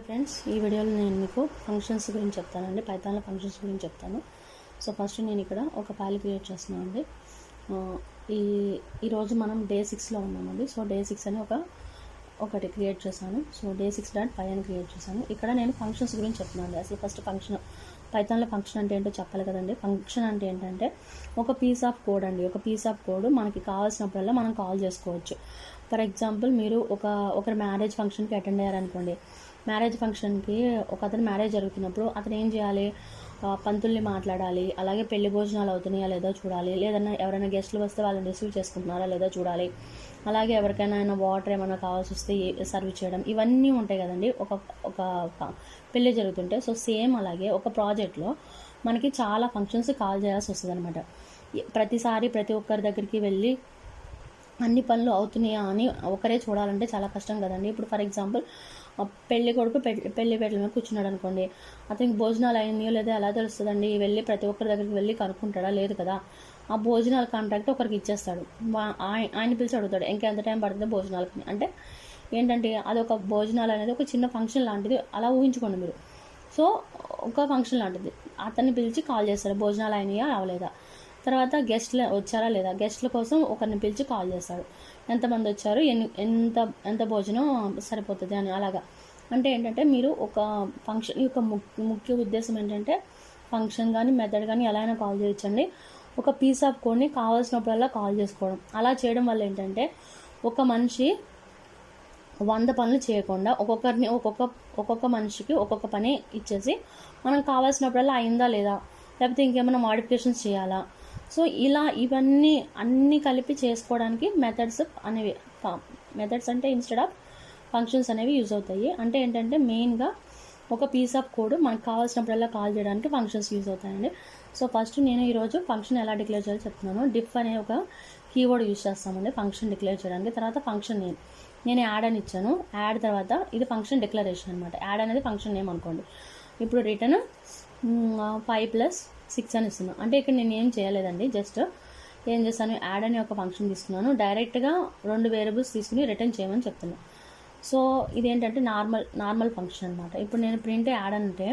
Friends, ఈ వీడియోలో నేను మీకు ఫంక్షన్స్ గురించి చెప్తానండి. పైథాన్లో ఫంక్షన్స్ గురించి చెప్తాను. సో ఫస్ట్ నేను ఇక్కడ ఒక ఫైల్ క్రియేట్ చేస్తున్నాను అండి. ఈ ఈరోజు మనం డే 6లో ఉన్నామండి. సో డే 6 అని ఒకటి క్రియేట్ చేశాను. సో day6.py అని క్రియేట్ చేశాను. ఇక్కడ నేను ఫంక్షన్స్ గురించి చెప్తున్నాను అండి. అసలు ఫస్ట్ ఫంక్షన్, పైథాన్లో ఫంక్షన్ అంటే ఏంటో చెప్పాలి కదండి. ఫంక్షన్ అంటే ఏంటంటే ఒక పీస్ ఆఫ్ కోడ్ అండి. ఒక పీస్ ఆఫ్ కోడ్ మనకి కావాల్సినప్పుడల్లా మనం కాల్ చేసుకోవచ్చు. ఫర్ ఎగ్జాంపుల్, మీరు ఒకరి మ్యారేజ్ ఫంక్షన్కి అటెండ్ అయ్యారనుకోండి. మ్యారేజ్ ఫంక్షన్కి అతను మ్యారేజ్ జరుగుతున్నప్పుడు అతను ఏం చేయాలి? పంతుల్ని మాట్లాడాలి, అలాగే పెళ్లి భోజనాలు అవుతున్నాయా లేదో చూడాలి, లేదన్నా ఎవరైనా గెస్టులు వస్తే వాళ్ళని రిసీవ్ చేసుకుంటున్నారా లేదో చూడాలి, అలాగే ఎవరికైనా వాటర్ ఏమైనా కావాల్సి వస్తే సర్వ్ చేయడం, ఇవన్నీ ఉంటాయి కదండి ఒక పెళ్ళి జరుగుతుంటే. సో సేమ్ అలాగే ఒక ప్రాజెక్ట్లో మనకి చాలా ఫంక్షన్స్ కాల్ చేయాల్సి వస్తుంది అనమాట. ప్రతిసారి ప్రతి ఒక్కరి దగ్గరికి వెళ్ళి అన్ని పనులు అవుతున్నాయా అని ఒకరే చూడాలంటే చాలా కష్టం కదండి. ఇప్పుడు ఫర్ ఎగ్జాంపుల్, పెళ్లి కొడుకు పెళ్లి పెట్టల మీద కూర్చున్నాడు అనుకోండి. అతనికి భోజనాలు అయినాయో లేదా ఎలా తెలుస్తుందండి? వెళ్ళి ప్రతి ఒక్కరి దగ్గరికి వెళ్ళి కనుక్కుంటాడా? లేదు కదా. ఆ భోజనాల కాంట్రాక్ట్ ఒకరికి ఇచ్చేస్తాడు. ఆయన పిలిచి అడుగుతాడు, ఇంకెంత టైం పడుతుంది భోజనాలకి అంటే. ఏంటంటే అదొక భోజనాలు అనేది ఒక చిన్న ఫంక్షన్ లాంటిది, అలా ఊహించుకోండి మీరు. సో ఒక ఫంక్షన్ లాంటిది, అతన్ని పిలిచి కాల్ చేస్తాడు, భోజనాలు అయినాయా అవలేదా. తర్వాత గెస్ట్లు వచ్చారా లేదా, గెస్ట్ల కోసం ఒకరిని పిలిచి కాల్ చేస్తాడు, ఎంతమంది వచ్చారు, ఎంత భోజనం సరిపోతుంది అని. అలాగా అంటే ఏంటంటే మీరు ఒక ఫంక్షన్ యొక్క ముఖ్య ఉద్దేశం ఏంటంటే ఫంక్షన్ కానీ మెథడ్ కానీ ఎలా అయినా కాల్ చేయొచ్చండి. ఒక పీస్ ఆఫ్ కోడ్ని కావాల్సినప్పుడల్లా కాల్ చేసుకోవడం. అలా చేయడం వల్ల ఏంటంటే ఒక మనిషి 100 పనులు చేయకుండా ఒక్కొక్క మనిషికి ఒక్కొక్క పని ఇచ్చేసి మనం కావాల్సినప్పుడల్లా అయిందా లేదా, లేకపోతే ఇంకేమైనా మాడిఫికేషన్స్ చేయాలా, సో ఇలా ఇవన్నీ అన్నీ కలిపి చేసుకోవడానికి మెథడ్స్ అంటే ఇన్స్టెడ్ ఆఫ్ ఫంక్షన్స్ అనేవి యూజ్ అవుతాయి. అంటే ఏంటంటే మెయిన్గా ఒక పీస్ ఆఫ్ కోడ్ మనకు కావాల్సినప్పుడల్లా కాల్ చేయడానికి ఫంక్షన్స్ యూజ్ అవుతాయండి. సో ఫస్ట్ నేను ఈరోజు ఫంక్షన్ ఎలా డిక్లేర్ చేయాలో చెప్తున్నాను. డిఫ్ అనే ఒక కీవర్డ్ యూజ్ చేస్తామండి ఫంక్షన్ డిక్లేర్ చేయడానికి. తర్వాత ఫంక్షన్ నేను యాడ్ అని ఇచ్చాను. యాడ్ తర్వాత ఇది ఫంక్షన్ డిక్లరేషన్ అనమాట. యాడ్ అనేది ఫంక్షన్ నేమ్ అనుకోండి. ఇప్పుడు రిటర్న్ 5 + 6 అని ఇస్తున్నాను. అంటే ఇక్కడ నేను ఏం చేయలేదండి, జస్ట్ ఏం చేస్తాను, యాడ్ అనే ఒక ఫంక్షన్ తీసుకున్నాను, డైరెక్ట్గా 2 వేరియబుల్స్ తీసుకుని రిటర్న్ చేయమని చెప్తున్నాను. సో ఇదేంటంటే నార్మల్ ఫంక్షన్ అనమాట. ఇప్పుడు నేను ప్రింట్ యాడ్ అంటే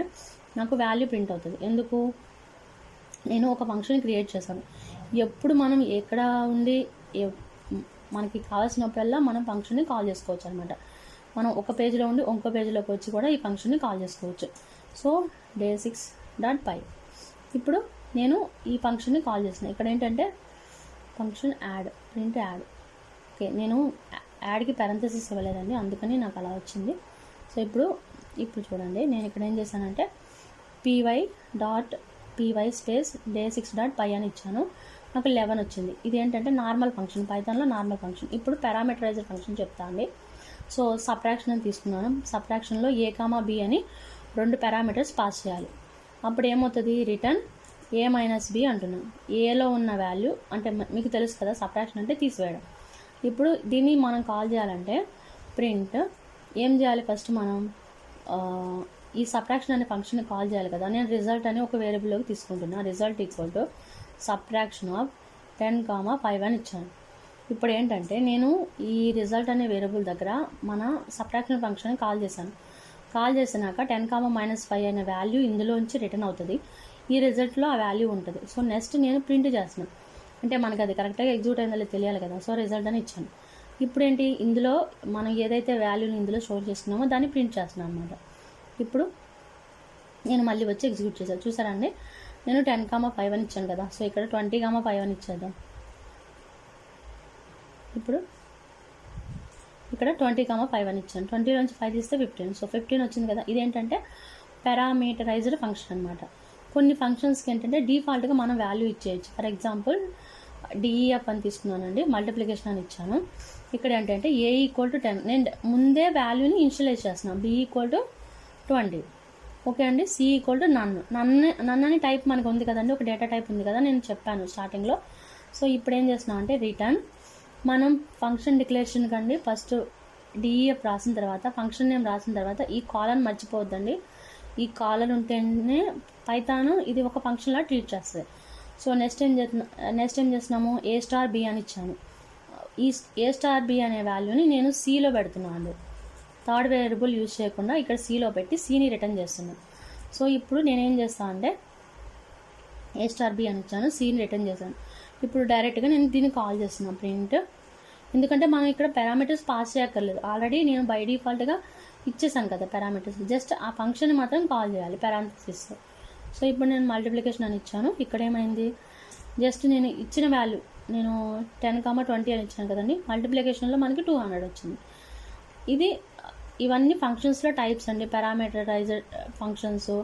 నాకు వాల్యూ ప్రింట్ అవుతుంది. ఎందుకు? నేను ఒక ఫంక్షన్ క్రియేట్ చేశాను. ఎప్పుడు మనం ఎక్కడ ఉండి మనకి కావాల్సినప్పుడల్లా మనం ఫంక్షన్ని కాల్ చేసుకోవచ్చు అనమాట. మనం ఒక పేజ్లో ఉండి ఇంకో పేజ్లోకి వచ్చి కూడా ఈ ఫంక్షన్ని కాల్ చేసుకోవచ్చు. So day6.py. ఇప్పుడు నేను ఈ ఫంక్షన్ని కాల్ చేసిన. ఇక్కడ ఏంటంటే function add, print add. Okay, నేను యాడ్కి పారెంథసిస్ ఇవ్వలేదండి, అందుకని నాకు అలా వచ్చింది. సో ఇప్పుడు చూడండి, నేను ఇక్కడ ఏం చేశానంటే py స్పేస్ day6.py అని ఇచ్చాను. నాకు 11 వచ్చింది. ఇది ఏంటంటే నార్మల్ ఫంక్షన్, పైథాన్లో నార్మల్ ఫంక్షన్. ఇప్పుడు పారామీటరైజర్ ఫంక్షన్ చెప్తా అండి. సో సబ్ట్రాక్షన్ అని తీసుకున్నాను. సబ్ట్రాక్షన్లో a, b అని 2 పారామీటర్స్ పాస్ చేయాలి. అప్పుడు ఏమవుతుంది? రిటర్న్ a - b అంటున్నాను. ఏలో ఉన్న వాల్యూ అంటే మీకు తెలుసు కదా, సబ్ట్రాక్షన్ అంటే తీసివేయడం. ఇప్పుడు దీన్ని మనం కాల్ చేయాలంటే ప్రింట్ ఏం చేయాలి? ఫస్ట్ మనం ఈ సబ్ట్రాక్షన్ అనే ఫంక్షన్ కాల్ చేయాలి కదా. నేను రిజల్ట్ అని ఒక వేరియబుల్లోకి తీసుకుంటున్నా. రిజల్ట్ = సబ్ట్రాక్షన్ ఆఫ్ 10, 5 అని ఇచ్చాను. ఇప్పుడు ఏంటంటే నేను ఈ రిజల్ట్ అనే వేరియబుల్ దగ్గర మన సబ్ట్రాక్షన్ ఫంక్షన్ కాల్ చేశాను. కాల్ చేసినాక 10, -5 అనే వాల్యూ ఇందులోంచి రిటర్న్ అవుతుంది. ఈ రిజల్ట్లో ఆ వాల్యూ ఉంటుంది. సో నెక్స్ట్ నేను ప్రింట్ చేస్తున్నాను. అంటే మనకి అది కరెక్ట్గా ఎగ్జిక్యూట్ అయిందో తెలియాలి కదా. సో రిజల్ట్ అని ఇచ్చాను. ఇప్పుడు ఏంటి, ఇందులో మనం ఏదైతే వాల్యూని ఇందులో స్టోర్ చేసుకున్నామో దాన్ని ప్రింట్ చేస్తున్నాను అనమాట. ఇప్పుడు నేను మళ్ళీ వచ్చి ఎగ్జిక్యూట్ చేశాను. చూసారండి, నేను 10, 5 అని ఇచ్చాను కదా. సో ఇక్కడ 20, 5 అని ఇచ్చేద్దాం. ఇప్పుడు ఇక్కడ 20, 5 అని ఇచ్చాను. 20 నుంచి 5 తీస్తే 15. సో 15 వచ్చింది కదా. ఇదేంటంటే పారామీటరైజ్డ్ ఫంక్షన్ అనమాట. కొన్ని ఫంక్షన్స్కి ఏంటంటే డిఫాల్ట్గా మనం వాల్యూ ఇచ్చేయచ్చు. ఫర్ ఎగ్జాంపుల్ DEF అని తీసుకున్నానండి, మల్టిప్లికేషన్ అని ఇచ్చాను. ఇక్కడ ఏంటంటే a = 10, నేను ముందే వాల్యూని ఇనిషియలైజ్ చేస్తున్నాను. b = 20. ఓకే అండి. c = నన్ అని టైప్ మనకు ఉంది కదండి, ఒక డేటా టైప్ ఉంది కదా, నేను చెప్పాను స్టార్టింగ్లో. సో ఇప్పుడు ఏం చేస్తున్నాం అంటే రిటర్న్, మనం ఫంక్షన్ డిక్లరేషన్ కండి ఫస్ట్ DEF రాసిన తర్వాత ఫంక్షన్ నేమ్ రాసిన తర్వాత ఈ కాలన్ మర్చిపోవద్దండి. ఈ కాలన్ ఉంటేనే పైథాన్ ఇది ఒక ఫంక్షన్లా ట్రీట్ చేస్తుంది. సో నెక్స్ట్ ఏం చేస్తున్నాము, a*b అని ఇచ్చాను. ఈ a*b అనే వాల్యూని నేను cలో పెడుతున్నాను. థర్డ్ వేరియబుల్ యూజ్ చేయకుండా ఇక్కడ సీలో పెట్టి సీని రిటర్న్ చేస్తున్నాను. సో ఇప్పుడు నేనేం చేస్తాను అంటే A*B అని ఇచ్చాను, సీని రిటర్న్ చేశాను. ఇప్పుడు డైరెక్ట్గా నేను దీన్ని కాల్ చేస్తున్నాను ప్రింట్. ఎందుకంటే మనం ఇక్కడ పారామీటర్స్ పాస్ చేయక్కర్లేదు, ఆల్రెడీ నేను బై డిఫాల్ట్గా ఇచ్చేసాను కదా పారామీటర్స్. జస్ట్ ఆ ఫంక్షన్ మాత్రం కాల్ చేయాలి పారామీటర్స్తో. సో ఇప్పుడు నేను మల్టిప్లికేషన్ అని ఇచ్చాను. ఇక్కడ ఏమైంది, జస్ట్ నేను ఇచ్చిన వాల్యూ నేను 10,20 అని ఇచ్చాను కదండి. మల్టిప్లికేషన్లో మనకి 200 వచ్చింది. ఇవన్నీ ఫంక్షన్స్లో టైప్స్ అండి. పారామీటరైజర్ ఫంక్షన్స్,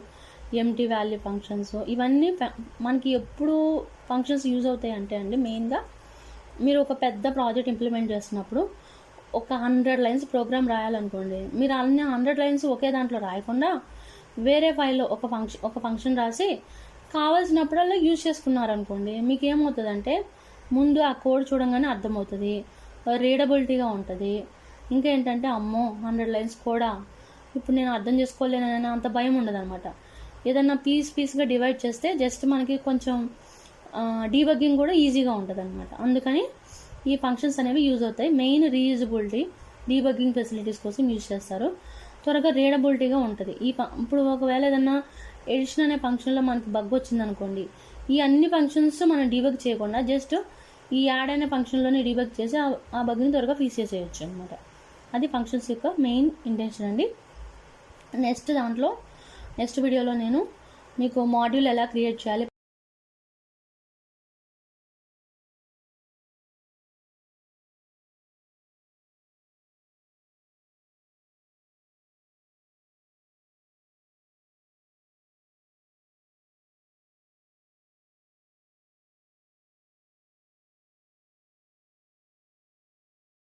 ఎంటీ వాల్యూ ఫంక్షన్స్, ఇవన్నీ మనకి ఎప్పుడు ఫంక్షన్స్ యూజ్ అవుతాయి అంటే అండి, మెయిన్గా మీరు ఒక పెద్ద ప్రాజెక్ట్ ఇంప్లిమెంట్ చేస్తున్నప్పుడు ఒక 100 లైన్స్ ప్రోగ్రామ్ రాయాలనుకోండి, మీరు అన్ని 100 లైన్స్ ఒకే దాంట్లో రాయకుండా వేరే ఫైల్లో ఒక ఫంక్షన్ రాసి కావాల్సినప్పుడల్లా యూజ్ చేసుకున్నారనుకోండి, మీకు ఏమవుతుందంటే ముందు ఆ కోడ్ చూడంగానే అర్థమవుతుంది, రీడబిలిటీగా ఉంటుంది. ఇంకేంటంటే అమ్మో 100 లైన్స్ కూడా ఇప్పుడు నేను అర్థం చేసుకోలేనని అంత భయం ఉండదు అనమాట. ఏదన్నా పీస్గా డివైడ్ చేస్తే జస్ట్ మనకి కొంచెం డీబగ్గింగ్ కూడా ఈజీగా ఉంటుంది అనమాట. అందుకని ఈ ఫంక్షన్స్ అనేవి యూజ్ అవుతాయి. మెయిన్ రీయూజబిలిటీ, డీబగ్గింగ్ ఫెసిలిటీస్ కోసం యూజ్ చేస్తారు. త్వరగా రీడబిలిటీగా ఉంటుంది. ఇప్పుడు ఒకవేళ ఏదన్నా ఎడిషన్ అనే ఫంక్షన్లో మనకి బగ్ వచ్చిందనుకోండి, ఈ అన్ని ఫంక్షన్స్ మనం డీబగ్ చేయకుండా జస్ట్ ఈ యాడ్ అనే ఫంక్షన్లోనే డీబగ్ చేసి ఆ బగ్ని త్వరగా ఫిక్స్ చేసేయచ్చు అనమాట. అది ఫంక్షన్స్ యొక్క మెయిన్ ఇంటెన్షన్ అండి. నెక్స్ట్ వీడియోలో నేను మీకు మాడ్యూల్ ఎలా క్రియేట్ చేయాలి,